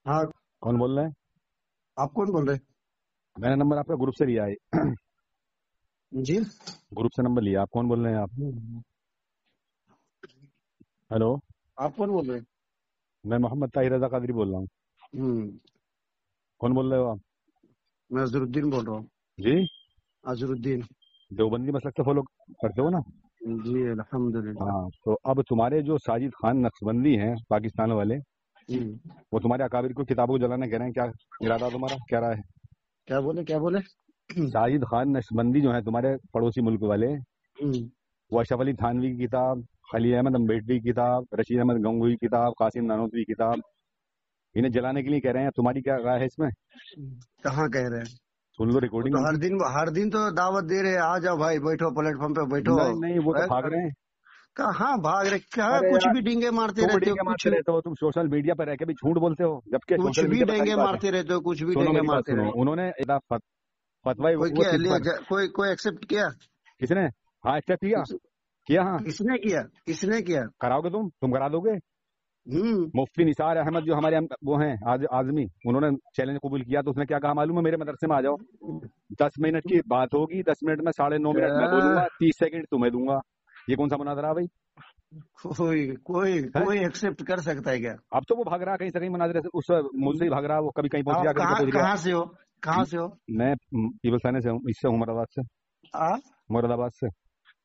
हाँ, कौन बोल रहे हैं? आप कौन बोल रहे मैंने नंबर आपका ग्रुप से लिया है। हैं? जी। ग्रुप से नंबर लिया। आप कौन बोल रहे हैं? आप हेलो, आप कौन बोल रहे हैं? मैं मोहम्मद ताहिर रजा कादरी बोल रहा हूँ। हम्म, कौन बोल रहे हो आप? मैं अजरुद्दीन बोल रहा हूँ। जी, अजरुद्दीन। देवबंदी मसलक से फॉलो करते हो ना? जी अल्हम्दुलिल्लाह। हाँ, तो अब तुम्हारे जो साजिद खान नक्शबंदी हैं पाकिस्तान वाले, वो तुम्हारे अकाबिर को किताबों को जलाने कह रहे हैं। क्या इरादा तुम्हारा, क्या राय है? क्या बोले क्या बोले? साजिद खान नक्शबंदी जो है तुम्हारे पड़ोसी मुल्क वाले, हम्म, वो अशरफ अली थानवी की किताब, खलील अहमद अम्बेडकरी की किताब, रशीद अहमद गंगोई की किताब, कासिम नानोतवी की किताब, इन्हें जलाने के लिए कह रहे हैं। तुम्हारी क्या राय है इसमें? कहाँ कह रहे हैं? सुन लो वो रिकॉर्डिंग तो उनकी। हर दिन तो दावत दे रहे हैं, आ जाओ भाई, बैठो प्लेटफॉर्म पे बैठो। नहीं नहीं, वो तो भाग रहे हैं। कहाँ भाग रहे? क्या अरे कुछ यार, भी डींगे मारते तुम रहते हो, डींगे कुछ मारते रहते हो, तुम सोशल मीडिया पर रह के भी झूठ बोलते हो, जबकि कुछ सोशल भी मीडिया पर सारी डेंगे बात है। मारते रहते हो, कुछ भी सुनो डेंगे मेरी बात मारते सुनो, रहते उन्होंने फतवा हो। कोई वो क्या सिद्ध लिया? पर। कोई एक्सेप्ट किया? किसने? हाँ, एक्सेप्ट किया। किस, किया, हाँ। किसने किया? किसने किया? कराओगे तुम करा दोगे? हम्म। मुफ्ती निसार अहमद जो हमारे वो हैं आजमी, उन्होंने चैलेंज कबूल किया। तो उसने क्या कहा मालूम है? मेरे मदरसे में आ जाओ, 10 मिनट की बात होगी, 10 मिनट में 9.5 मिनट मैं बोलूंगा, 30 सेकंड तुम्हें दूंगा। ये कौन सा मुनाजरा भाई? कोई कोई है? कोई एक्सेप्ट कर सकता है क्या? अब तो वो भाग रहा कहीं से कहीं मुनाजरे से, उस मुझसे ही भाग रहा, वो कभी कहीं पहुंच गया, आप कभी कहीं कहाँ पहुंच कहाँ से हो? कहाँ गया। से हो? मैं पीपल्स थाने से हूँ, इससे हूँ, मुरादाबाद से। आ मुरादाबाद से।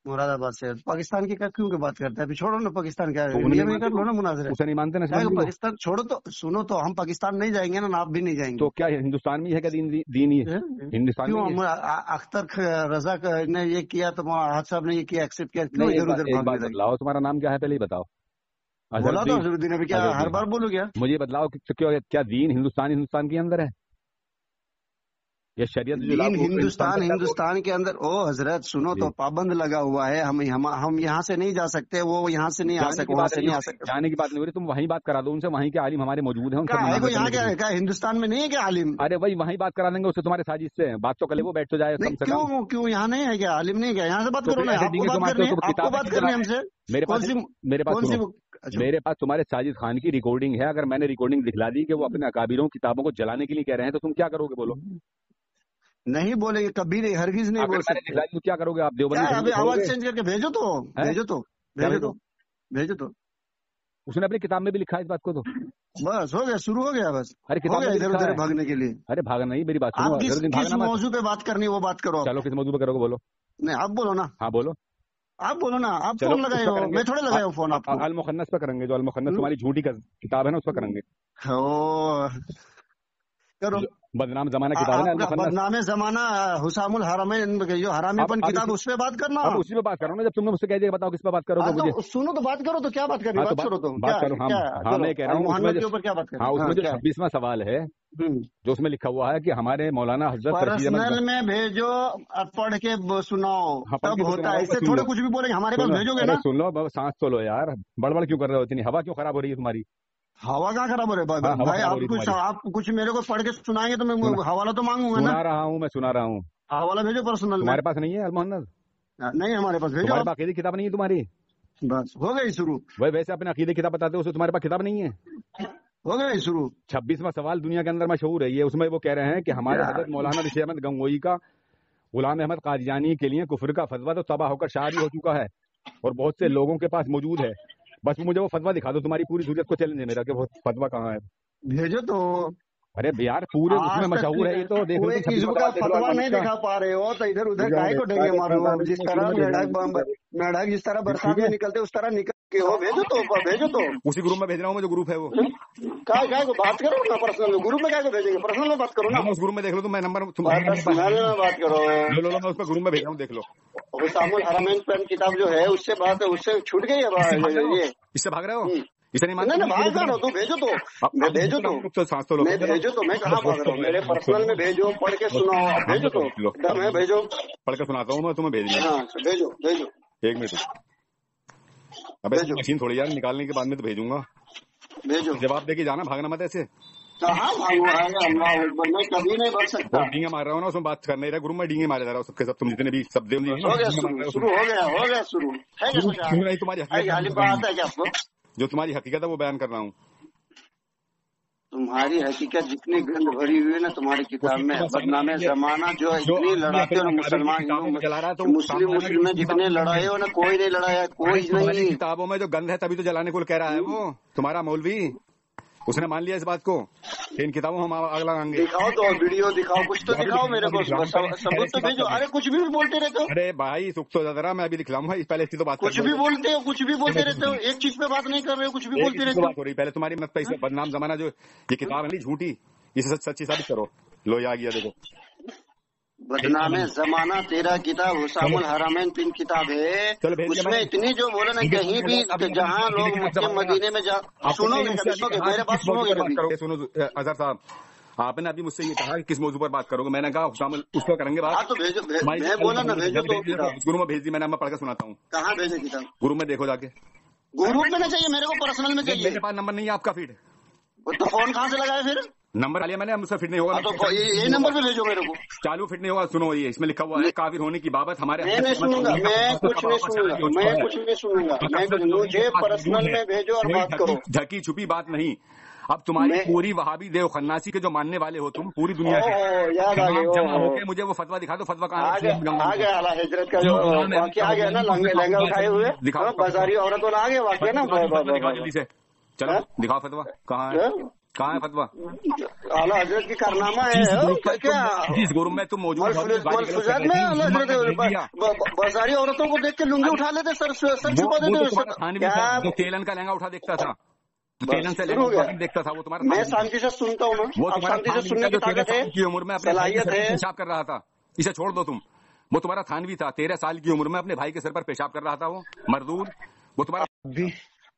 मुरादाबाद से। पाकिस्तान की क्या क्यों की बात करते हैं? अभी छोड़ो ना पाकिस्तान, क्या तो उन्हें इंडिया नहीं में ही मानते कर लो तुम? ना मुनाजरे। उसे नहीं मानते क्या है नसबंदी को? पाकिस्तान छोड़ो तो सुनो, तो हम पाकिस्तान नहीं जाएंगे ना, आप भी नहीं जाएंगे। तो क्या हिंदुस्तान में ही है क्या दीन ही? हिंदुस्तान में क्यों ही है? हम रजा ने ये किया तो हाथ साहब ने ये किया, एक्सेप्ट किया, क्यों नहीं, इधर उधर एक बात भागने लगे? बतलाओ, तुम्हारा नाम क्या है पहले ही बताओ। बोला तो अजहरुद्दीन। अजहरुद्दीन, अभी क्या हर अजहरुद्दीन, बार हाँ। बोलो क्या? मुझे बतलाओ कि क्या दीन हिंदुस्तान के अंदर है? या शरीयत जो दीन लागू होगी हिंदुस्तान के अंदर वो? हिंदुस्तान के अंदर। ओ हजरत सुनो, जी, तो पाबंद लगा हुआ है, हम यहाँ से नहीं जा सकते, वो यहाँ से नहीं आ जाने सकते, की वहां बात से नहीं नहीं हो आ रही, सकते। जाने की बात नहीं हो रही। तुम वहीं बात करा दो उनसे, वहीं के आलिम हमारे मौजूद हैं, उनसे क्या है, मुनाजरा कोई यहाँ करने के क्या लिए। है? क्या हिंदुस्तान में नहीं है क्या आलिम? अरे वही वहीं बात करा देंगे उससे, तुम्हारे साजिश से बात तो कर ले, वो बैठ तो जाए नहीं, कम से कम। क्यों क्यों यहाँ नहीं है क्या? आलिम नहीं है क्या? यहाँ से बात तो करो फिर ना, ऐसे आपको डींगे क्यों बात मारते हो? करनी है, तो आपको किताबें बात क्यों करनी है जलाते हमसे। हो? मेरे पास कौन सी? मेरे पास कौन सुनो, सी? अच्छा। मेरे पास तुम्हारे साजिद खान की रिकॉर्डिंग है। अगर मैंने रिकॉर्डिंग दिखला दी कि वो अपने अकाबिरों किताबों को जलाने के लिए कह रहे हैं, तो तुम क्या करोगे बोलो? नहीं बोलेंगे, कभी नहीं, हरगिज नहीं अगर बोल मैंने सकते। दिखला दी तो क्या करोगे आप? क्या देवबंदी है, खरीदो अभी आवाज छोड़ोगे? चेंज करके भेजो तो। है? भेजो तो। क्या भेजो भेजो? तो। भेजो तो। उसने अपनी किताब में भी लिखा है इस बात को तो। बस हो गया, शुरू हो गया, बस अरे हो किताब में गया भी इधर लिखा उधर है। भागने के लिए। अरे भागना नहीं, मेरी बात सुनो, आप अजहरुद्दीन किस भागना मत। मौजू पे बात करनी है वो बात करो आप। चलो किस मौजूद पे करोगे बोलो? नहीं, आप बोलो ना। हाँ बोलो। आप बोलो ना, आप चलो फोन लगाए उस पर हो, करेंगे। मैं थोड़े लगाया हूँ फोन आपको। अल मुखन्नस पे करेंगे, जो अल मुखन्नस तुम्हारी झूठी किताब है ना, उस पर करेंगे। ओ, करो। जो बदनाम जमाना किताब है ना, अल आपका मुखन्नस। बदनामे जमाना हुसामुल हरमैन, जो हरामीपन अब किताब, उस पे बात करना। अब उसी पे बात कर रहा हूँ ना। जब तुमने मुझसे कह दिया बताओ किस पे बात करोगे हाँ मुझे। तो सुनो, तो बात करो, तो क्या बात करनी, हाँ तो बात करो, तो बात क्या करो हम। क्या? हाँ चलो, मैं कह रहा अल हूँ उसमें मोहम्मद जो, के ऊपर क्या बात हाँ करनी? उसमें हाँ जो क्या? 26वां सवाल है, जो उसमें लिखा हुआ है कि हमारे मौलाना हजरत रशीद पर्सनल अहमद। में भेजो, पढ़ के सुनाओ, हाँ पढ़ तब के तो सुना होता रहा है। हूँ मैं, इससे सुन थोड़े लो। कुछ भी बोलेंगे, हमारे पास सुनो, भेजोगे अरे ना। सुन लो, सांस तो लो यार, बड़बड़ क्यों कर रहे हो इतनी? हवा क्यों खराब हो रही है तुम्हारी? हवा कहाँ खराब हो रहा है हाँ, हवा भाई? खराब हो रही है तुम्हारी। आप कुछ मेरे को पढ़ के सुनाएंगे तो मैं सुना हवाला तो मांगूंगा ना। सुना रहा हूँ, मैं सुना रहा हूँ। हवाला भेजो पर्सनल में। तुम्हारे पास नहीं है अल मुहन्नस? नहीं, हमारे पास भेजो तुम्हारे आप। पास अकीदे की किताब नहीं है तुम्हारी? बस हो गई शुरू। वही वैसे अपने अकीदे की किताब बताते हो, उसमें तुम्हारे पास किताब नहीं है। हो गई शुरू। 26वां सवाल दुनिया के अंदर मशहूर है ये। उसमें वो कह रहे हैं कि हमारे क्या? हजरत मौलाना रशीद अहमद गंगोई का गुलाम अहमद कादियानी के लिए कुफर का फतवा तो तबाह होकर शादी हो चुका है, और बहुत से लोगों के पास मौजूद है। बस मुझे वो फतवा दिखा दो, तुम्हारी पूरी हुर्रियत को चैलेंज है मेरा कि वो फतवा कहाँ है। भेजो तो। अरे यार पूरे उसमें आज तक मशहूर है ये तो, देख लो कोई तुम। किस्म 26वां का सवाल देख लो फतवा अलमन्नस नहीं का। दिखा पा रहे हो, तो इधर उधर मुझे काहे को डेंगे मारो हो? जिस तरह मेढक जिस तरह ठीक बरसात में है, निकलते उस तरह निकल के हो। भेजो तो, भेजो तो। उसी ग्रुप में भेज रहा हूँ मैं, जो ग्रुप है वो। काय को बात करो ना पर्सनल में, ग्रुप में काय को भेजेंगे? पर्सनल में बात करो ना। हाँ उस ग्रुप में देख लो, तो मैं नंबर पर्सनल में बात करो। लो मैं उस पर ग्रुप में भेज रहा हूँ, देख लो। हुसामुल हरमैन पेन किताब जो है, उससे बात है, उससे छूट गई है ये। इससे भाग रहे हो? इसे नहीं नहीं मानते? नहीं, भाग रहा हूँ, तू भेजो तो। मैं भेजो तो, सांस तो लो, मैं भेजो तो। मैं कहाँ भाग रहा हूँ? मेरे पर्सनल में भेजो, पढ़ के सुनाओ। आप भेजो तो, दम है, भेजो। पढ़ के सुनाता हूँ मैं तुम्हें, भेज दिया। हाँ भेजो भेजो। एक मिनट, अबे मशीन थोड़ी यार, निकालने के बाद में तो भेजूंगा। भेजो। जवाब दे के जाना, भागना मत ऐसे। कहाँ भागू? अल्लाह अकबर, मैं कभी नहीं बढ़ सकता। डींगे मार रहा हूँ ना, उसमें बात कर नहीं रहा। ग्रुप में डींगे मारे जा रहा हूँ सबके सब, तुम जितने भी शब्द हो गया शुरू, शुरू हो गया, हो गया शुरू। है क्या कुछ? नहीं, तुम्हारी गाली हकीकत पर आता है क्या आपको? जो तुम्हारी हकीकत है वो बयान कर रहा हूँ। तुम्हारी हकीकत जितनी गंद भरी हुई है ना तुम्हारी किताब में, बदनाम जमाना जो इतनी लड़ाते हो मुसलमान हिंदू मुस्लिम में जितने लड़ाए हो ना, कोई नहीं लड़ाया, कोई नहीं। किताबों में जो गंद है तभी तो जलाने को कह रहा है वो तुम्हारा मौलवी, उसने मान लिया इस बात को। इन किताबों हम आग लगाएंगे। दिखाओ तो, वीडियो दिखाओ, कुछ तो दिखाओ मेरे को, सबूत तो भेजो। अरे कुछ भी बोलते रहते हो। अरे भाई सुख तो जरा, मैं अभी दिखलाऊंगा, पहले इसकी तो बात। कुछ भी बोलते हो, कुछ भी बोलते रहते हो, एक चीज पे बात नहीं कर रहे हो, कुछ भी बोलते रहते हो। पहले तुम्हारी मत पे बदनाम जमाना जो ये किताब है झूठी, इसे सच्ची साबित करो। लो ये आ गया देखो, बदनाम जमाना तेरा किताब हुसामुल हरामैन 3 किताब है, उसमें इतनी जो बोले ना, कहीं भी जहाँ लोग मक्के मदीने में जा, सुनोगे मेरे पास, सुनोगे कभी? सुनो अजहर साहब, आपने अभी मुझसे ये कहा कि किस मौजूद पर बात करोगे, मैंने कहा हुसामुल उसको करेंगे बात। तो भेजो, मैं बोला ना भेजो तो। गुरु में भेज दी मैंने, मैं पढ़ के सुनाता हूँ। कहाँ भेजे किताब? गुरु में देखो जाके। गुरु में नहीं चाहिए मेरे को, पर्सनल में चाहिए। मेरे पास नंबर नहीं है आपका फीड, तो फोन कहाँ से लगाया फिर? नंबर लिया मैंने, मुझसे फिट नहीं होगा। तो यही नंबर पे भेजो मेरे को। चालू फिट नहीं होगा। सुनो ये इसमें लिखा हुआ है काफिर होने की बाबत हमारे। मैं नहीं सुनूंगा, मैं कुछ नहीं सुनूंगा, मैं कुछ नहीं सुनूंगा। मुझे पर्सनल में भेजो और बात करो। ढकी छुपी बात नहीं। अब तुम्हारी पूरी वहाबी देव खन्नासी के जो मानने वाले हो तुम, पूरी दुनिया के याद आ जमा होके मुझे वो फतवा दिखा दो। फतवा कहाँ आ गया? आला हजरत का जो वाक्य आ गया ना, लहंगा उठाए हुए दिखाओ, बाजारी औरत वाला आ गया वाक्य ना। दिखाओ जल्दी से, चलो दिखाओ फतवा कहाँ है, कहाँ है फतवा? आला हजरत की कारनामा है क्या? जिस गुरु में तुम मौजूद बाजारी औरतों को देख के लुंगी उठा लेते, सर छुपा देते। तेलन का लहंगा उठा देखता था, तेलन से देखता था वो तुम्हारा। मैं शांति से सुनता हूँ ना, वो शांति से सुनने की ताकत है, की उम्र में अपने सलाहियत है। पेशाब कर रहा था, इसे छोड़ दो तुम। वो तुम्हारा थानवी था, 13 साल की उम्र में अपने भाई के सर पर पेशाब कर रहा था वो मरदूद। वो तुम्हारा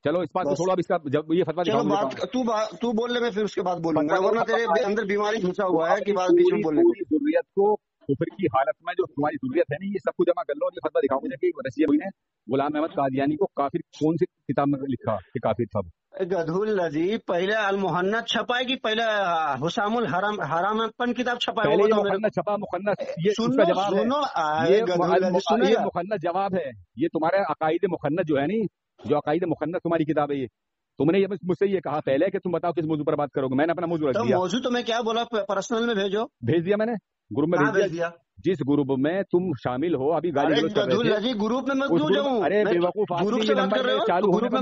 चलो इस बात को छोड़ो। अब इसका जब ये फतवा चलो बात तू बोल ले, मैं फिर उसके बाद बोलूंगा, वरना तेरे अंदर बीमारी घुसा हुआ है कि बात बीच में बोलने की। जरूरत को कुफर की हालत में जो तुम्हारी जरूरत है ना, ये सब कुछ जमा कर लो। ये फतवा दिखाओ मुझे कि रसिया भाई ने गुलाम अहमद कादियानी को काफिर कौन सी किताब में लिखा कि काफिर था? गधुल नजी पहले अल मुहन्नद छपाए कि पहले हुसामुल हरामपन किताब छपाए? मुखन्नद छपा, मुखन्नद ये उसका जवाब है। ये मुखन्नद जवाब है। ये तुम्हारे अकायदे मुखन्नद जो है नी, जो अकायदे मुखन्नद तुम्हारी किताब है ये। तुमने ये मुझसे ये कहा पहले कि तुम बताओ किस मौजूद पर बात करोगे, मैंने अपना मौजूद रख दिया। मौजूद तो मैं क्या बोला, पर्सनल में भेजो। भेज दिया मैंने, ग्रुप में भेज दिया। जिस ग्रुप में तुम शामिल हो अभी गाली गलौज कर रहे थे, ग्रुप में मत जाऊं। अरे बेवकूफ आदमी, चालू होने पर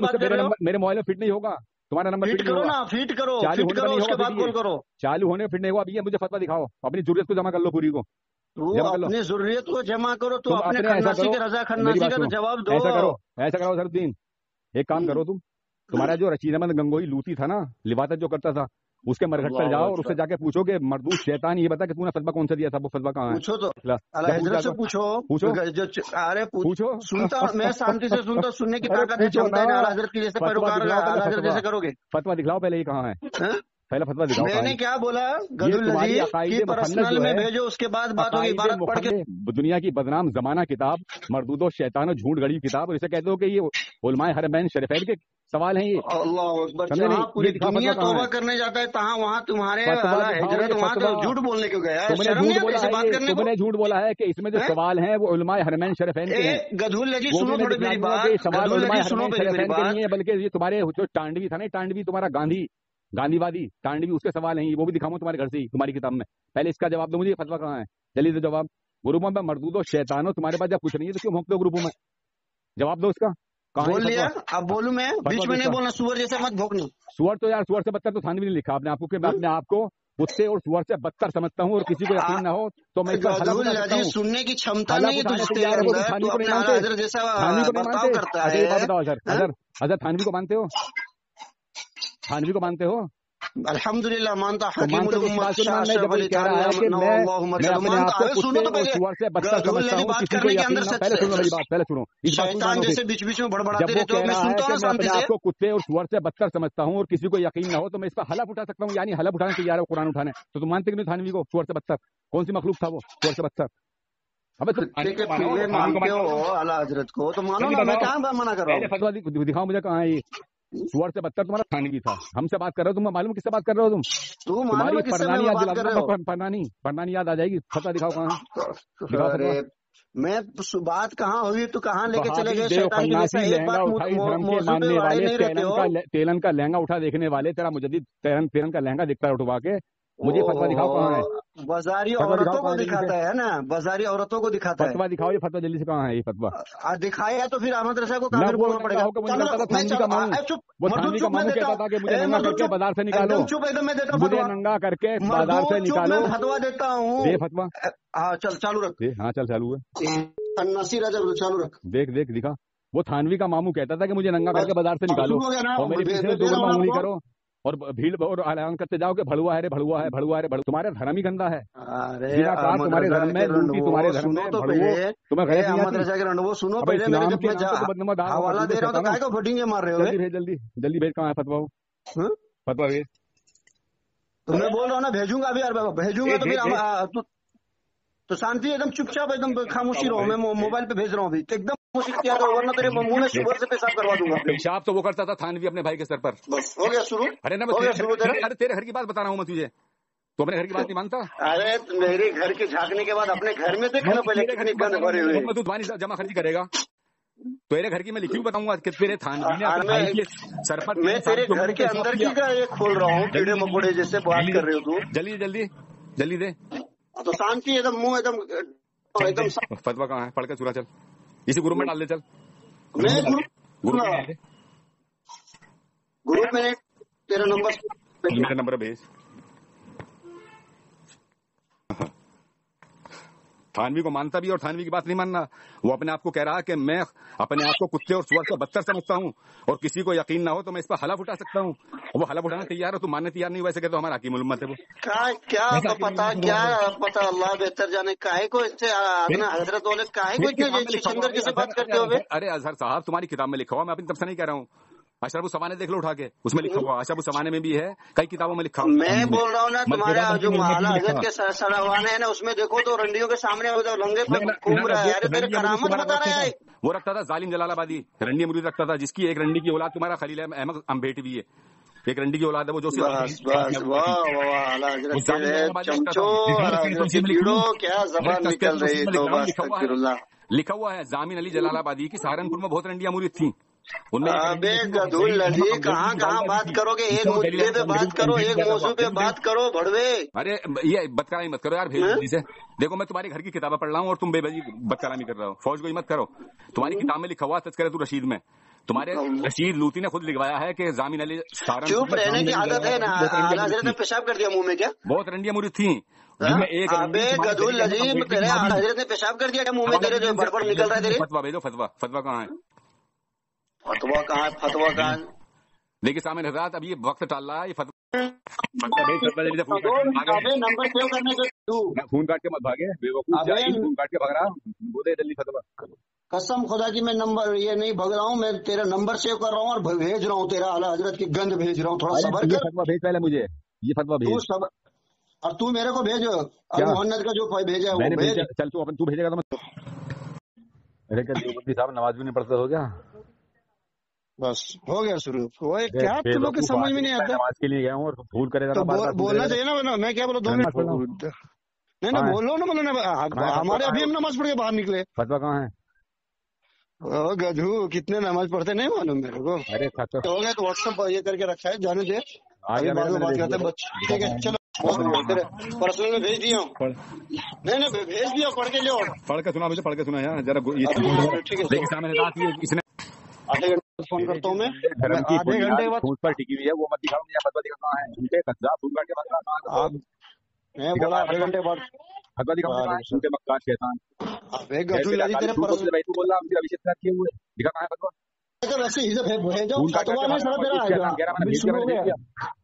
मेरे मोबाइल में फिट नहीं होगा, तुम्हारा नंबर फिट करो ना, फिट करो, उसके बाद कॉल करो। चालू होने फिट नहीं होगा। अभी मुझे फतवा दिखाओ, अपनी जरूरत को जमा कर लो पूरी को। अपनी जरूरत को जमा करो तो अपने खन्नासी के रजा खन्नासी का तो जवाब दो। ऐसा करो सरुद्दीन, एक काम करो तुम्हारा जो रशीद अहमद गंगोई लूती था ना, लिवादत जो करता था, उसके मरघट पर जाओ और उससे जाके पूछो कि मर्दूद शैतान ये बता कि तूने फतवा कौन सा दिया था, वो फतवा कहाँ है? पूछो तो हजरत से पूछो। अरे पूछो, सुनता मैं शांति से सुनता, सुनने की ताकत है, क्षमता है हजरत की जैसे पैरोकार हजरत जैसे करोगे। फतवा दिखलाओ पहले, ये कहाँ है पहले फतवा दिखाओ। मैंने क्या बोला गदुल पर्सनल में भेजो, उसके बाद बात होगी। बात पढ़ के दुनिया की बदनाम जमाना किताब, मर्दूदो शैतानो झूठ गढ़ी किताब, और इसे कहते हो कि ये उलमाए हरमैन शरीफैन के सवाल हैं ये। अल्लाह अकबर, पूरी दुनिया तौबा करने जाता है, वहाँ तुम्हारे हजरत वहाँ तो झूठ बोलने क्यों गया? तुमने झूठ बोला है कि इसमें जो सवाल हैं वो उलमाए हरमैन शरीफैन के हैं। गधुल जी सुनो थोड़ी मेरी बात, सवाल उलमाए हरमैन शरीफैन के नहीं है, बल्कि ये तुम्हारे जो टांडवी था ना, टांडवी तुम्हारा गांधीवादी टांडवी, उसके सवाल हैं वो भी दिखाऊं तुम्हारे घर से ही, तुम्हारी किताब में। पहले इसका जवाब दो मुझे, फतवा कहाँ है जल्दी से जवाब। ग्रुपों में मर्दूदो शैतानो तुम्हारे पास जब कुछ नहीं है तो क्यों भोंकते हो ग्रुपों में? जवाब दो इसका। बोल लिया, अब बोलूं मैं? बीच में नहीं बोलना, सुअर जैसे मत भोंकना। सुअर तो यार, सुअर से बदतर तो थानवी ने लिखा आपने आपको कि मैं अपने आप को कुत्ते और सुअर से बदतर समझता हूँ, और किसी को यकीन ना हो तो मैं सुनने की क्षमता नहीं है। अजहर थानवी को मानते हो? थानवी को मानते हो? अल्हम्दुलिल्लाह मानता। पहले सुनो, जैसे बीच बीच में बड़बड़ाते रहते हो, मैं सुनता हूं शांति से। आपको कुत्ते और सुअर से बदतर समझता हूँ और किसी को यकीन ना हो तो मैं इसका हलफ उठा सकता हूँ, यानी हलफ उठाने तैयार है कुरान उठाने। तो तुम मानते कि नहीं थानवी को सुअर से बदतर? कौन सी मखलूक था वो सुअर से बदतर? अब मानते हो आला हजरत को तो मानो ना, मैं कहाँ मना कर रहा हूँ? फतवा दिखाओ मुझे कहाँ है ये। सुअर से बदतर तुम्हारा थानवी था, हमसे बात कर रहे हो तुम, मालूम किससे बात कर रहे हो तुम? तुम्हारी परनानी याद आ जाएगी, फतवा दिखाओ कहाँ है? मैं बात कहाँ हुई तो कहाँ लेके चले गए देव शैतान की खन्नासी, वजह से। एक लहंगा बात उठाई धर्म के मौजू पे मानने अड़े वाले, नहीं रहते हो। तेलन का लहंगा उठा देखने वाले, तेरा मुजद्दिद तेलन का लहंगा दिखता है उठवा के, मुझे फतवा दिखाओ कहाँ है, बाजारी फतवा दिखाओ औरतों को कहाँ है, जल्दी दिखाता से है ना, बाजारी औरतों को दिखाता है। फतवा दिखाओ, ये फतवा जल्दी से कहाँ है ये फतवा। दिखाया तो फिर अहमद रजा को ना काफिर वो बोलना नंगा पड़ेगा। होकर मुझे लगता था थानवी का मामू, वो थानवी का मामू कहता था कि मुझे नंगा करके बाजार से निकालो, एकदम चुप, एकदम मैं देता हूँ मुझे फतवा। नंगा करके बाजार से निकालो, मैं फतवा देता हूँ। दे फतवा, हाँ चल चालू रख। हाँ चल चालू है, खन्नासी राजा चालू रख। देख देख दिखा। वो थानवी का मामू कहता था कि मुझे नंगा करके बाजार से निकालो, और मेरे पीछे दो बार उंगली करो और भीड़ और ऐलान करते जाओ कि भड़ुआ है रे, भड़ुआ है, भड़ुआ है रे, तुम्हारा धर्म ही गंदा है। अरे तुम्हारे धर्म में लूटी, तुम्हारे धर्म में भड़ुओ, तुम्हें गलत नहीं आती। रजा के रणवो सुनो पहले, मेरे जब मैं हवाला दे रहा हूँ तो काहे को फटिंगे मार रहे हो? जल्दी भेज, जल्दी भेज, कहाँ है फतवा? फतवा भेज। तो मैं बोल रहा हूँ ना भेजूंगा अभी यार, भेजूंगा तो फिर तो शांति एकदम चुपचाप एकदम खामोशी रहो। मैं मोबाइल पे भेज रहा हूँ अभी, एकदम खामोशी किया करो वरना तेरे मुंह में शुगर से पेशाब करवा दूंगा। पेशाब तो वो करता था थानवी अपने भाई के सर पर। बस हो गया शुरू। अरे ना अरे तेरे घर की बात बता रहा हूँ मैं तुझे, तो अपने घर की बात नहीं मानता? अरे मेरे घर के झांकने के बाद अपने घर में देखना पहले कितनी गंद भरे हुए। तू तुम्हारी जमा खर्ची करेगा, तेरे घर की मैं लिखी बताऊंगा कि तेरे थानवी ने अपने भाई के सर पर। मैं तेरे घर के अंदर की का ये खोल रहा हूँ, कीड़े मकोड़े जैसे बात कर रहे हो तू। जल्दी जल्दी जल्दी दे। तो शांति एकदम, मुंह एकदम एकदम। फतवा कहाँ है? पढ़ के चुरा चल, इसी ग्रुप में डाल दे। चल मैं ग्रुप में तेरा नंबर, मेरा नंबर भेज। थानवी को मानता भी और थानवी की बात नहीं मानना। वो अपने आप को कह रहा है कि मैं अपने आप को कुत्ते और सुअर से बदतर समझता हूँ, और किसी को यकीन ना हो तो मैं इस पर हलफ उठा सकता हूँ। वो हलफ उठाना तैयार हो, तुम मानने तैयार नहीं, वैसे कहते तो हमारा हकीम उम्मत है वो। क्या पता अल्लाह बेहतर जाने। काहे को इससे हजरत वाले काहे को इतने सिकंदर जैसे बात करते हो? अरे अजहर साहब, तुम्हारी किताब में लिखा हुआ, मैं अपनी तरफ से नहीं कह रहा हूँ। अशरफ सवाने देख लो उठा के, उसमें लिखा हुआ, अशरफ सवाने में भी है, कई किताबों में लिखा हुआ। मैं बोल रहा हूँ ना, तुम्हारा जो आला हजरत के सरावाने है ना, उसमें देखो तो रंडियों के सामने लंगे पर घूम रहा है। अरे तेरे करामत बता रहा है। वो रखता था जालिम जलालाबादी, रंडी मुरीद रखता था, जिसकी एक रंडी की औलाद तुम्हारा खलील अहमद अम्बेट भी है, एक रंडी की औलाद है वो। जो क्या जबान निकल रही है। लिखा हुआ है जामिन अली जलालाबादी की सहारनपुर में बहुत रंडियां मुरीद थी। अबे गधुल अली, कहाँ बात करोगे? एक मुद्दे पे बात करो, एक मौजू पे बात करो भड़वे। अरे ये बदकलामी मत करो यार, भेज जल्दी से। देखो मैं तुम्हारी घर की किताबें पढ़ रहा हूँ और तुम बेबजी बदकलामी कर रहे हो। फौज को मत करो, तुम्हारी किताब में लिखा हुआ तज़किरतुर रशीद में, तुम्हारे रशीद लूती ने खुद लिखवाया है कि जामिन अली सहारनपुर। चुप रहने की आदत है ना, हजरत ने पेशाब कर दिया मुंह में क्या? बहुत रंडियां मुरीद थी। अबे गधुल अली, तेरे हजरत ने पेशाब कर दिया मुंह में तेरे, जो बड़बड़ निकल रहा है तेरे। फतवा भेजो, फतवा कहाँ है? फतवा कहाँ है? देखिए सामने हजरात, अब ये वक्त टाल रहा है, ये फतवा नंबर सेव करने के खून काट के मत भागे बेवकूफ, खून काट के भाग रहा, बोले जल्दी फतवा। कसम खुदा की मैं नंबर ये नहीं भग रहा हूँ, मैं तेरा नंबर सेव कर रहा हूँ और भेज रहा हूँ, तेरा आला हजरत की गंद भेज रहा हूँ। थोड़ा सबर कर। फतवा भेज पहले मुझे, ये फतवा भेज। और तू मेरे को भेज, मोहम्मद का जो भेजा है वो भेज। चल तू भेजेगा तो मैं। अरे क्या देवबंदी साहब नमाज भी नहीं पढ़ते हो क्या? बस हो गया शुरू। क्या तुम लोग के समझ में नहीं आता? नमाज के लिए गया हूँ और भूल करेगा तो बोलना चाहिए ना। मैं क्या बोला? 2 मिनट नहीं ना, बोलो ना, हमारे अभी हम नमाज पढ़ के बाहर निकले। फतवा कहाँ है? गधू, कितने नमाज पढ़ते नहीं मालूम मेरे को। अरे हो गया तो व्हाट्सएप ये करके रखा है, जाने दे, आगे बाद में बात करते हैं बच्चे। ठीक है चलो, पर्सनल में भेज दिया हूँ। नहीं भेज दिया, पढ़ के लियो। पढ़ के सुना मुझे, पढ़ के सुना यार जरा। ठीक है, आधे घंटे फोन करता हूँ मैं, आधे घंटे के बाद पर टिकी हुई है वो मत दिखाओ मुझे। फतवा दिखा कहाँ है? झूठे कच्चा फूल काट के भाग आप मैं बोला आधे घंटे बाद फतवा दिखाओ। झूठे मक्कार शैतान। अबे गधू लगी तेरे पर्सनल भाई, तू बोल रहा मुझे अभिषेक किए हुए, दिखा कहाँ है फतवा? वैसे ही भेजो, फतवा में सारा तेरा आएगा।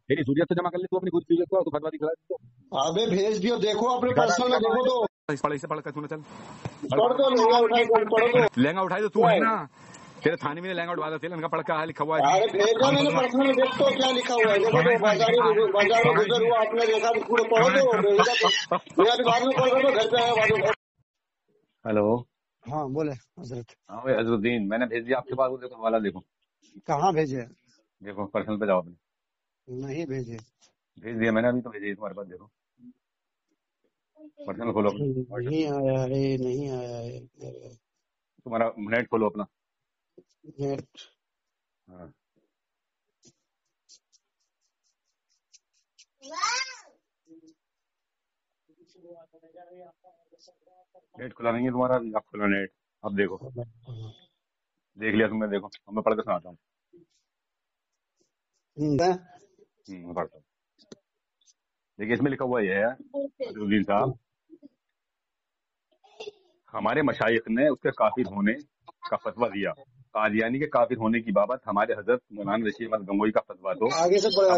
तेरी सूर्य तो जमा कर ले तू अपनी खुद चीज को, तो फतवा दिखला दो। अबे भेज दियो, देखो अपने पर्सनल में देखो तो। पढ़ कर सुनो, चल पढ़ दो, लहंगा उठाई तो तू है ना, तेरे थाने में लहंगा उठवा देते, लहंगा पढ़ के लिखा हुआ है। अरे भेजा मैंने पर्सनल में, देख तो क्या लिखा हुआ है, देखो तो बाजार में गुजर हुआ, आपने देखा पूरे पढ़ो तो। मैं अभी बाद में कॉल कर दो, घर पे आया बाद में। हेलो, हाँ बोले हजरत। हाँ भाई हजरुद्दीन, मैंने भेज दिया आपके पास, वो देखो हवाला देखो। कहाँ भेजे? देखो पर्सनल पे जाओ अपने। नहीं भेजे। भेज दिया मैंने, अभी तो भेजे तुम्हारे पास, देखो। पर्सनल खोलो अपना, नहीं आया है, नहीं आया है तुम्हारा नेट खोलो अपना। नेट। हाँ नेट खुला नहीं है तुम्हारा, अब खुला नेट। अब देखो, देख लिया तुमने? देखो अब मैं पढ़ के सुनाता हूँ। मैं पढ़ता हूँ। देखिए इसमें लिखा हुआ ये है, अजरुद्दीन साहब, हमारे मशाइख ने उसके काफिर होने का फतवा दिया। कादियानी के काफिर होने की बाबत हमारे हजरत मौलाना रशीद अहमद गंगोई का फतवा दो। आगे से पढ़े,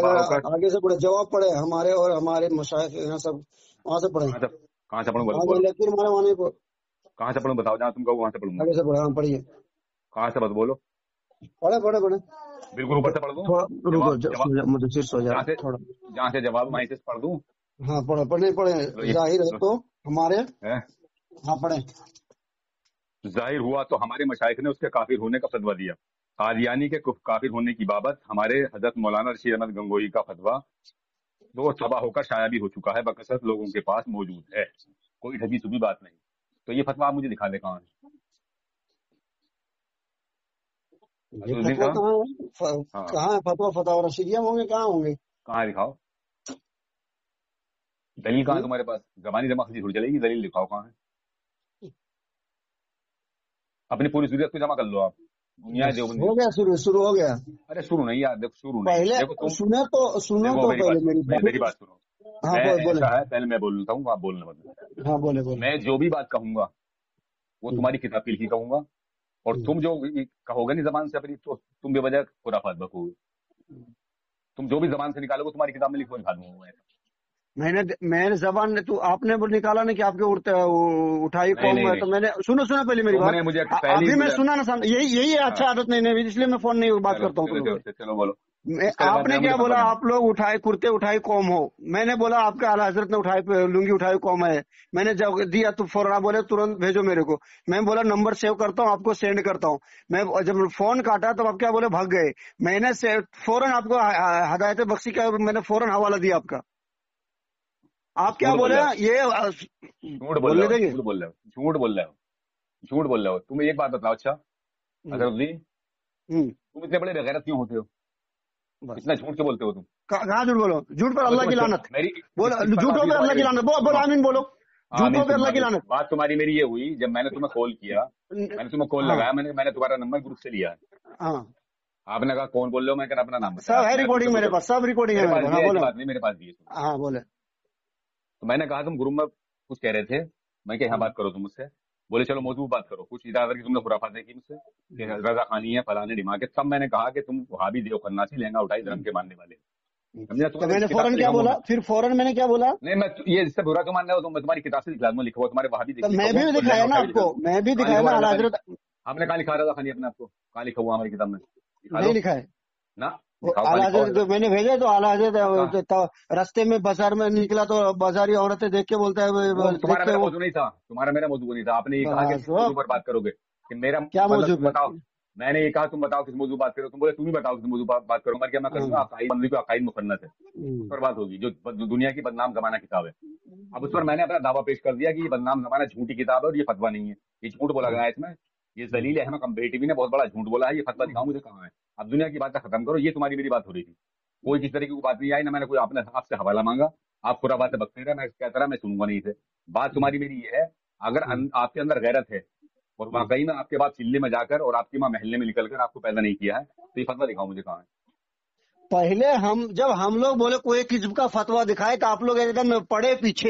आगे से पढ़े, जवाब पढ़े हमारे और हमारे मशाइख हैं सब, वहाँ से पढ़े। कहाँ से पढ़ूँ? लेकिन हमारे वहाँ को कहाँ से पढ़ूँ बताओ, जहाँ तुम कहो वहाँ से पढ़ूंगा। आगे से पढ़े, हाँ पढ़िए। कहाँ से? बस बोलो। पढ़े पढ़े पढ़े, बिल्कुल ऊपर से पढ़ दूँ? मुझे सो जाए थोड़ा, जहाँ से जवाब वहीं से पढ़ दूँ? हाँ पढ़े पढ़े पढ़े, जाहिर है तो हमारे, हाँ पढ़े। जाहिर हुआ तो हमारे मशाइख ने उसके काफिर होने का फतवा दिया। कादियानी के काफिर होने की बाबत हमारे हजरत मौलाना रशीद अहमद गंगोई का फतवा तो तबाह होकर शाया भी हो चुका है, बकसरत लोगों के पास मौजूद है, कोई ढकी छुपी बात नहीं। तो ये फतवा आप मुझे दिखा दे, कहाँ है? कहाँ है फतवा? फतवा रशीदिया होंगे, कहाँ होंगे? कहाँ दिखाओ दलील, कहाँ है तुम्हारे पास? जबानी जमा खसी चलेगी, दलील दिखाओ कहाँ है। अपनी पूरी सूरत को जमा कर लो आप। दुनिया हो गया, शुरू हो गया। अरे शुरू नहीं यार, देखो शुरू नहीं। पहले देखो सुनो तो पहले मेरी बात सुनो। हाँ बोले, ऐसा है, पहले मैं बोलता हूँ, आप बोलना मतलब। हाँ बोले। मैं जो भी बात कहूंगा वो तुम्हारी किताब की लिखी कहूंगा, और तुम जो कहोगे नहीं जबान से अपनी, तो तुम बेवजह खुराफात बकोगे। तुम जो भी जबान से निकालोगे तुम्हारी किताब में लिखो, निकाल दूंगा। मैंने जबान ने, तो आपने निकाला नहीं कि आपके उठाई कौम है, तो मैंने सुनो पहले मेरी बात। मुझे अभी मैं सुना ना, यही है अच्छा आदत नहीं, इसलिए मैं फोन नहीं बात करता हूँ। चलो बोलो। आपने क्या बोला? आप लोग उठाए कुर्ते उठाई कौम हो। मैंने बोला आपका आला हजरत ने उठाई लुंगी उठाई कौम है। मैंने जब दिया तो फौरन बोले तुरंत भेजो मेरे को। मैं बोला नंबर सेव करता हूँ, आपको सेंड करता हूँ। मैं जब फोन काटा तो आप क्या बोले? भाग गए। मैंने फौरन आपको हदायत बख्शी का मैंने फौरन हवाला दिया आपका। आप क्या बोले? ये झूठ बोल रहे हो, झूठ बोल रहे हो। तुम एक बात बताओ, अच्छा अजहरुद्दीन, तुम इतने बड़े बेगैरत क्यों होते हो? इतना झूठ क्यों बोलते हो तुम? कहाँ झूठ बोलो? झूठ पर अल्लाह की लानत। बोलो झूठों पे अल्लाह की लानत। बोलो आमीन बोलो। झूठों पे अल्लाह की लानत। बात तुम्हारी मेरी ये हुई, जब मैंने तुम्हें कॉल किया, मैंने तुम्हें कॉल लगाया, मैंने तुम्हारा नंबर ग्रुप से लिया है। आपने कहा कौन बोल रहे हो? मैं कहा अपना नाम सब है, रिकॉर्डिंग मेरे पास, सब रिकॉर्डिंग है। बात नहीं मेरे पास दी है। हाँ बोले। तो मैंने कहा तुम ग्रुप में कुछ कह रहे थे, मैं क्या बात करो तुम मुझसे? बोले चलो मौजूद बात करो। कुछ इधर की तुमने खुराफात की मुझसे, रजा खानी है, फलाने दिमाग है। तब मैंने कहा कि तुम वहाबी देव खन्नासी लहंगा उठाई धर्म के मानने वाले। तो मैंने फौरन क्या बोला? फिर फौरन मैंने क्या बोला? नहीं, मैं ये इससे बुरा क्यों मान रहे हो? मैं तुम्हारी किताब से दिखला दूंगा, लिखा हुआ तुम्हारे वहाबी। तो मैं भी दिखाया ना आपको, मैं भी दिखाया ना आला हजरत। हमने कहा लिखा रजा खानी अपने आपको? कहाँ लिखा हुआ हमारी किताब में? नहीं लिखा है ना। आला हजरत तो मैंने भेजा, तो आला हजरत रास्ते में बाजार में निकला तो बाजारी औरतें देख के बोलता है तुम्हारा मेरा मौजूद नहीं था, तुम्हारा मेरा मौजूद नहीं था। आपने ये कहा कि किस मौजूद पर बात करोगे, कि मेरा क्या मौजूद बताओ। मैंने ये कहा तुम बताओ किस मौजूद बात करो। तुम बोले तुम ही बताओ किस मौजूद बात करो। मैं क्या मैं करूंगा? बंदी को अकाईद मुसन्नत है, उस पर बात होगी, जो दुनिया की बदनाम जमाना किताब है। अब उस पर मैंने अपना दावा पेश कर दिया कि ये बदनाम जमाना झूठी किताब है और ये फतवा नहीं है। ये झूठ बोला गया है इसमें। ये जलील अहमद कंपेटिव ने बहुत बड़ा झूठ बोला है। ये फतवा दिखाओ मुझे कहाँ है। अब दुनिया की बात खत्म करो। ये तुम्हारी मेरी बात हो रही थी, कोई किसी तरीके की बात नहीं आई ना। मैंने कोई आपने आपसे हवाला मांगा, आप पूरा बात से बकते रहे। मैं कहता रहा मैं सुनूंगा नहीं से। बात तुम्हारी मेरी ये है, अगर आपके अंदर गैरत है और वाकई में आपके बाप चिल्ले में जाकर और आपकी माँ महल्ले में निकलकर आपको पैदा नहीं किया है, तो ये फतवा दिखाओ मुझे कहाँ है। पहले जब हम लोग बोले कोई किस्म का फतवा दिखाए तो आप लोग एकदम पड़े पीछे।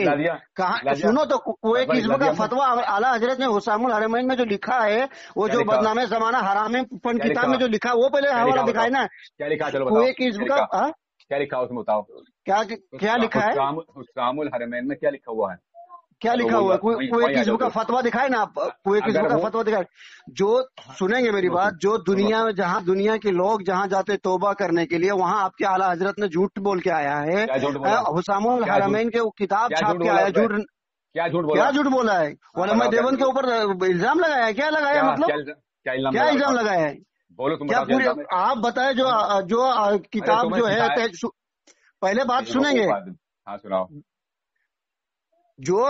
कहा सुनो तो, कोई किस्म का फतवा आला हजरत ने हुसामुल हरमैन में जो लिखा है, वो जो बदनामे जमाना हरामेपन किताब में जो लिखा, वो पहले हवाला दिखाए ना। क्या लिखा? चलो कोई किस्म का क्या लिखा उसमें बताओ। क्या लिखा है हुसामुल हरमैन में? क्या लिखा हुआ है? क्या लिखा हुआ है? कोई किस्म का फतवा दिखाए ना आप, कोई किस्म का फतवा दिखाए। जो सुनेंगे मेरी बात, जो दुनिया में जहाँ दुनिया के लोग जहाँ जाते तौबा करने के लिए, वहाँ आपके आला हजरत ने झूठ बोल के आया है। हुसामुल हरमैन के किताब छाप के आया झूठ। क्या झूठ बोला है? उलमा देवबंद के ऊपर इल्जाम लगाया है? क्या लगाया? मतलब क्या इल्जाम लगाया है? क्या पूरे आप बताए? जो किताब जो है, पहले बात सुनेंगे। हाँ सुनाओ। جو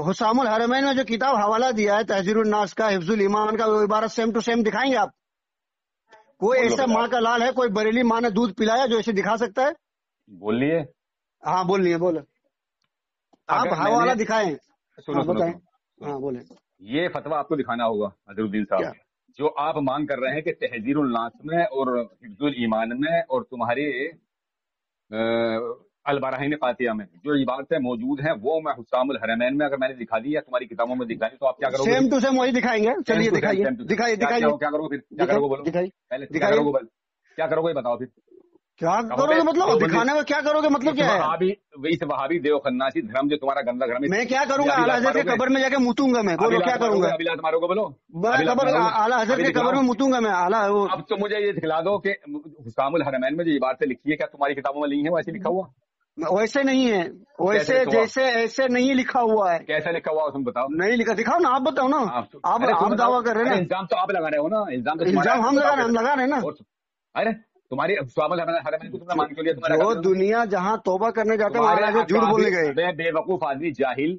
حسام الحرمین میں جو کتاب حوالہ دیا ہے تہذیب الناس کا، حفظ الایمان کا، وہ عبارت سیم ٹو سیم دکھائیں گے آپ؟ کوئی ایسا ماں کا لال ہے، کوئی بریلی ماں نے دودھ پلایا جو ایسے دکھا سکتا ہے؟ بول لیے، ہاں بول لیے، بولے آپ حوالہ دکھائیں، بتائیں، ہاں بولیں۔ یہ فتویٰ آپ کو دکھانا ہوگا اظہرالدین صاحب، جو آپ مانگ کر رہے ہیں کہ تہذیب الناس میں اور حفظ الایمان میں اور تمہاری البراہین قاطعہ میں جو عبارتیں موجود ہیں وہ میں حسام الحرمین میں اگر میں نے دکھا دی یا تمہاری کتابوں میں دکھا دی تو آپ کیا کرو گے؟ سیم ٹو سیم وہی دکھائیں گے۔ چلیے دکھائیے، دکھائیے، دکھائیے، کیا کرو گے پھر؟ کیا کرو گے بولو پہلے، کیا کرو گے؟ کیا کرو گے بتاؤ پھر، کیا کرو گے مطلب دکھانے میں کیا کرو گے مطلب کیا ہے؟ اس وہابی دیو خناسی دھرم جو تمہارا گندا گھر میں کیا کروں گا؟ اعلیٰ حضرت کے قبر میں جا کے متوں گا میں، بولو کیا کروں گا؟ ابھی لات مارو گے بولو، اعلیٰ حضرت کے قبر میں متوں گا میں۔ اب تو مجھے یہ دکھلا دو کہ حسام الحرمین میں جو عبارتیں لکھی ہے کیا تمہاری کتابوں میں نہیں ہے؟ ویسے لکھا ہوا؟ ویسے نہیں ہے، ویسے جیسے ایسے نہیں لکھا ہوا ہے۔ کیسے لکھا ہوا تم بتاؤ؟ نہیں لکھا، دکھاؤ نا، آپ بتاؤ نا، آپ دعویٰ کر رہے ہیں نا۔ الزام تو آپ لگا رہے ہو نا، الزام ہم لگا رہے ہیں نا۔ ارے تمہاری حسام الحرمین کو تم نے مان کیوں لیا؟ جو دنیا جہاں توبہ کرنے جاتے ہیں وہاں جھوٹ بولنے گئے، بے وقوف آدمی جاہل،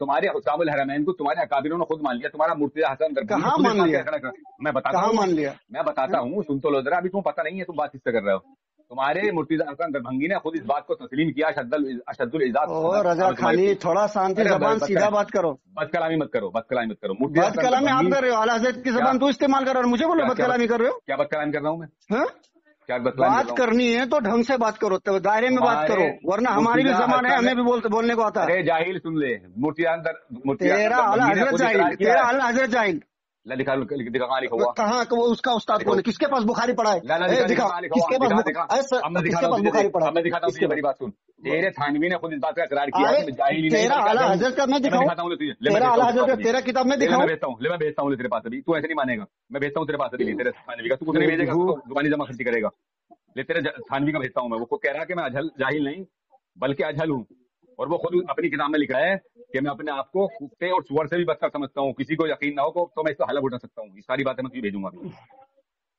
تمہارے حسام الحرمین کو تمہارے اکابروں نے خود مان لیا۔ تمہارا مرتضی حسن کہاں مان لیا؟ میں بتاتا ہوں، سن تو لو ذرا، ابھی تمہیں پتہ نہیں ہے، تم بات کس سے کر رہے ہو۔ تمہارے مرتضی حسن دربھنگی نے خود اس بات کو تسلیم کیا، اشد العذاب۔ رضا خانی تھوڑا شانتی زبان سیدھا بات کرو، بد کلامی مت کرو، بد کلامی مت کرو۔ بد کلامی آپ کر رہے ہو، اعلیٰ حضرت کی زبان تو استعمال کر رہے ہو، مجھے بولو بد کلامی کر رہے ہو؟ کیا بد کلامی کر رہا ہوں میں؟ بات کرنی ہے تو ڈھنگ سے بات کرو، دائرے میں بات کرو، ورنہ ہماری بھی زبان ہے، ہمیں بھی بولنے کو آتا ہے۔ جاہل سن لے، تیرا اعلیٰ حضرت جاہل، تیرا اعلیٰ حضرت جاہل لکھا ہوا کہاں؟ اس کا استاد کون ہے؟ کس کے پاس بخاری پڑھا ہے؟ کس کے پاس بخاری پڑھا ہے؟ میں دکھاتا ہوں، بڑی بات سن، تیرے تھانوی نے خود اس بات کا اقرار کیا۔ تیرا اعلیٰ حضرت کا میں دکھاؤں؟ تیرا اعلیٰ حضرت تیرا کتاب میں دکھاؤں؟ میں بھیجتا ہوں تیرے پاس ابھی، تو ایسے نہیں مانے گا، میں بھیجتا ہوں تیرے پاس ابھی تیرے تھانوی کا، تو کچھ نہیں بھیجے گا، زبانی جمع خرچی کرے گا۔ لے تیرے تھانوی کا بھیجتا ہوں میں، وہ کہہ رہا ہے کہ میں جاہل نہیں بلکہ اجہل ہوں، اور وہ خود اپنی کتاب میں لکھا ہے کہ میں اپنے آپ کو کتے اور سور سے بھی بدتر سمجھتا ہوں، کسی کو یقین نہ ہو تو میں اس کو حلف اٹھا سکتا ہوں۔ یہ ساری باتیں میں تجھے بھیجوں گا،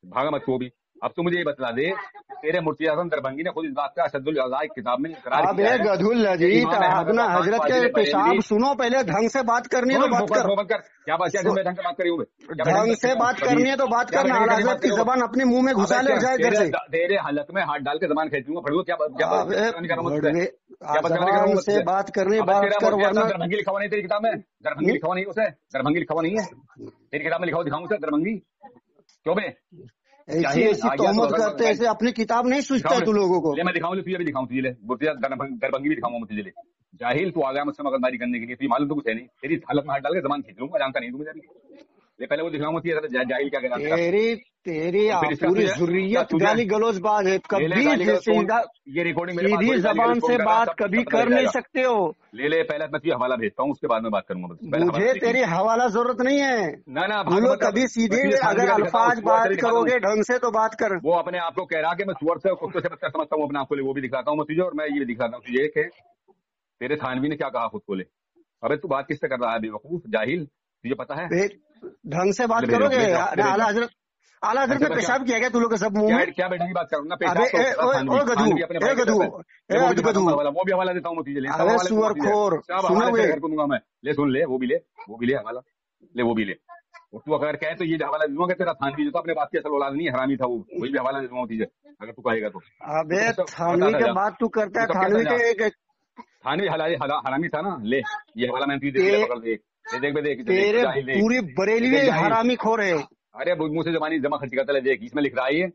بھاگا مت کو بھی۔ اب تو مجھے یہ بتلا دے، تیرے مرتضی حسن دربھنگی نے خود اس بات کا اشد العذاب کتاب میں اقرار کیا ہے۔ اپنا حضرت کے پیشاب سنو، پہلے ڈھنگ سے بات کرنی ہے تو بات کر۔ کیا بات ہے؟ ڈھنگ سے بات کری ہوں، ڈھنگ سے بات کرنی ہے تو بات کرنا، اعلیٰ حضرت کی زبان اپنے منہ میں گھسا لے جائے گھر سے۔ تیرے حلق میں ہاتھ ڈال کے زبان کھینچوں گا، پھڑو کیا زبان سے بات کرنی، بات کر، ورنہ دربھنگی لکھا ہوا نہیں تیری کتاب میں، دربھنگی لکھا ہوا نہیں اسے، دربھنگی لکھا ہوا نہیں ہے تیری کتاب میں، لکھا ہوا دکھاؤں اسے دربھنگی؟ کیوں بے ایسی تہمت کرتے، ایسے اپنی کتاب نہیں سوچتے تو لوگوں کو؟ میں دکھاؤں، تجھے بھی دکھاؤں، تجھے لے دربھنگی بھی دکھاؤں تجھے لے۔ جاہل تو آ گیا مجھ سے مغرباری کرنے کے لیے، تو یہ معلوم تو کچھ ہے نہیں، تیری حلق میں ہاتھ ڈال کے زبان کھینچ لوں گا، جانتا نہیں تو مجھے یہ پہلے وہ دکھاؤں گا جاہل کیا کہتا ہے۔ تیری پوری ضروریت گالی گلوچ باز ہے، کبھی یہ ریکارڈنگ سیدھی زبان سے بات کبھی کر نہیں سکتے ہو۔ لے پہلے میں تجھے حوالہ بھیجتا ہوں، اس کے بعد میں بات کروں گا۔ مجھے تیری حوالہ ضرورت نہیں ہے، بولو کبھی سیدھے اگر الفاظ بات کرو گے ڈھنگ سے تو بات کر۔ وہ اپنے آپ کو کہہ رہا کہ میں سور سے کتے سے بدتر سمجھتا ہوں اپنے آپ کو، وہ بھی دکھاتا ہوں میں تجھے، اور میں یہ بھی دکھاتا ہوں تجھے کہ تیرے تھانوی نے کیا کہا خود کو لے۔ ابے تو بات کس سے کر رہا ہے بے وقوف جاہل، تجھے پتا ہے؟ ڈھنگ سے بات کرو گے۔ اعلیٰ حضرت نے پیشاب کیا گیا تو لوگ سب منہ میں؟ کیا بیٹھا کی بات کروں نا، وہ بھی حوالہ دیتا ہوں تجھے، لے سن لے، وہ بھی لے حوالہ لے، وہ بھی لے۔ تو اگر کہے تو یہ حوالہ دوں گا کہ تیرا تھانوی جو تھا اپنے بات کی اصل اولاد نہیں، حرامی تھا، وہی بھی حوالہ دے دوں گا تجھے اگر تو کہے گا تو۔ ابے تھانوی کے بات تو کرتا ہے، تھانوی حرامی تھا نا، لے یہ حوالہ میں دیکھ تیرے پوری بریلوی حرامی خور ہے۔ ارے منہ سے زبانی جمع خرچی کرتا ہے، دیکھ اس میں لکھ رہا ہے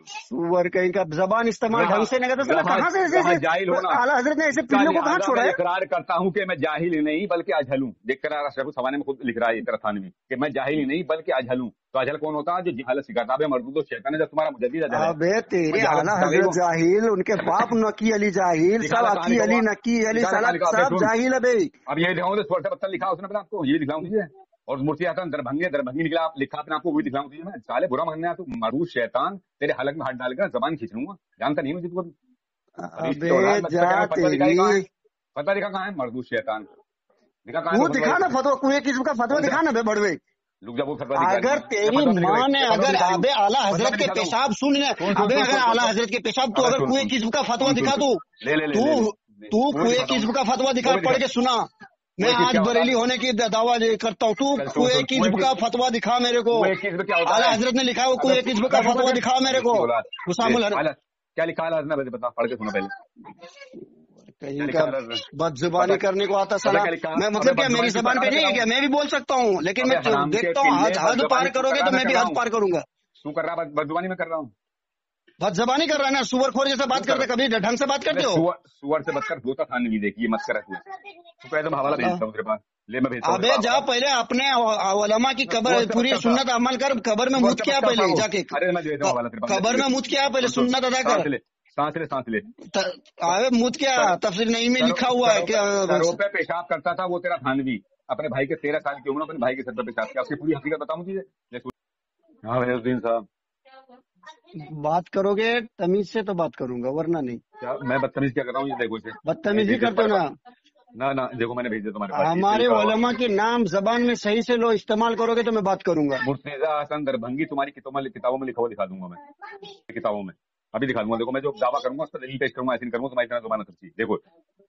سور کہیں کا زبان استعمال ڈھنگ سے نہیں کرتا، کہاں سے جاہل ہونا؟ اعلیٰ حضرت نے ایسے پلوں کو کہاں چھوڑا ہے؟ اقرار کرتا ہوں کہ میں جاہل ہی نہیں بلکہ اجہل ہوں، دیکھ کر اشرف السوانے میں خود لکھ رہا ہے تیرا تھانوی کہ میں جاہل ہی نہیں بلکہ اجہل ہوں۔ تو اجہل کون ہوتا ہے؟ جو جہالت سکھاتا ہے، مردود و شیطان ہے، جب تمہارا مجدد اجہل ہے۔ ابے تیرے اعلیٰ حضرت جاہل، ان کے باپ نقی علی جاہل، سب عقی علی نقی علی سب جاہل ہے بھائی۔ اب یہ دکھاؤں تو سے پتہ لکھا اس نے اپنے آپ کو، یہ دکھاؤں تجھے، اور مرتضی حسن دربھنگی نکلا لکھا اپنے آپ کو، وہی دکھلاؤں تجھے میں؟ سالے برا ماننا ہے تو مروز شیطان، تیرے حلق میں ہاتھ ڈال کر زبان کھینچ لوں گا، جانتا نہیں مجھے تو پتہ دکھا کہاں ہے مردود شیطان، دکھا کہاں ہے؟ دکھا نا فتویٰ، کوئی قسم کا فتویٰ دکھا نا بے بڑوے۔ اگر تیری ماں نے اگر ابے اعلیٰ حضرت کے پیشاب سن لے، ابے اگر اعلیٰ حضرت کے پیشاب تو اگر کوئی قسم کا فتویٰ دکھا تو کوئی قسم کا فتویٰ دکھا پڑھ کے سنا، मैं आज बरेली होने की दावा करता हूँ। तू कोई एक हिज़्ब का फतवा दिखा मेरे को, आला हजरत ने लिखा है, कोई एक हिज़्ब का फतवा दिखा मेरे को। हुसामुल क्या लिखा है बता, पढ़ के सुनो पहले। कहीं का बदजुबानी करने को आता साला। मैं मतलब क्या मेरी जबान पे नहीं है क्या? मैं भी बोल सकता हूँ, लेकिन मैं देखता हूँ हद पार करोगे तो मैं भी हद पार करूंगा। तू कर रहा बदजुबानी में कर रहा हूँ, बदजुबानी कर रहा है ना, सुअर खोर जैसा बात करते, कभी ढंग से बात करते हो? सुअर से बदकर होता था नहीं, देखिए मत कर तू कह, हवाला भेजता हूँ तेरे पास, ले मैं भेजता हूँ। अबे जा पहले अपने उलमा की कब्र पूरी सुन्नत अमल कर, कब्र में मुत किया पहले जाके, अरे मैं भेजता हूँ हवाला तेरे पास, कब्र में मुत किया पहले, सुन्नत अदा कर। सांस ले अबे मुत क्या तफसीर नहीं में लिखा हुआ है क्या? सरों पे पेशाब करता था वो तेरा थानवी, अपने भाई के 13 साल की उम्र में अपने भाई के सर पे पेशाब किया, उसकी पूरी हकीकत बताऊं तुझे? हाँ वहीदुद्दीन साहब, बात करोगे तमीज से तो बात करूंगा, वरना नहीं। क्या मैं बदतमीज क्या कर रहा हूँ? ये देखो इसे बदतमीजी करते हो ना देखो मैंने भेज दिया तुम्हारे पास। हमारे उलमा के नाम जबान में सही से लो इस्तेमाल करोगे तो मैं बात करूंगा। मुर्तजा हसन दरभंगी तुम्हारी किताबों में लिखा हुआ दिखा दूंगा मैं, किताबों में अभी दिखा दूंगा। देखो मैं जो दावा करूंगा उस पर दलील पेश करूंगा, ऐसे करूंगा तुम्हारी तरह जुबान खर्ची। देखो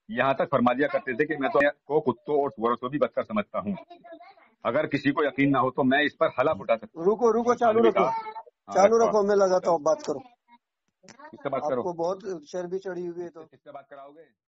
यहाँ तक फरमादिया करते थे कि मैं तो कुत्तों और सुअरों को भी बदतर समझता हूँ। अगर किसी को यकीन ना हो तो मैं इस पर हलफ उठा सकता हूँ। रुको चालू रखो, मैं लगाता हूँ, बात करो। किससे बात करो? आपको बहुत चर्बी चढ़ी हुई है तो किससे बात कराओगे?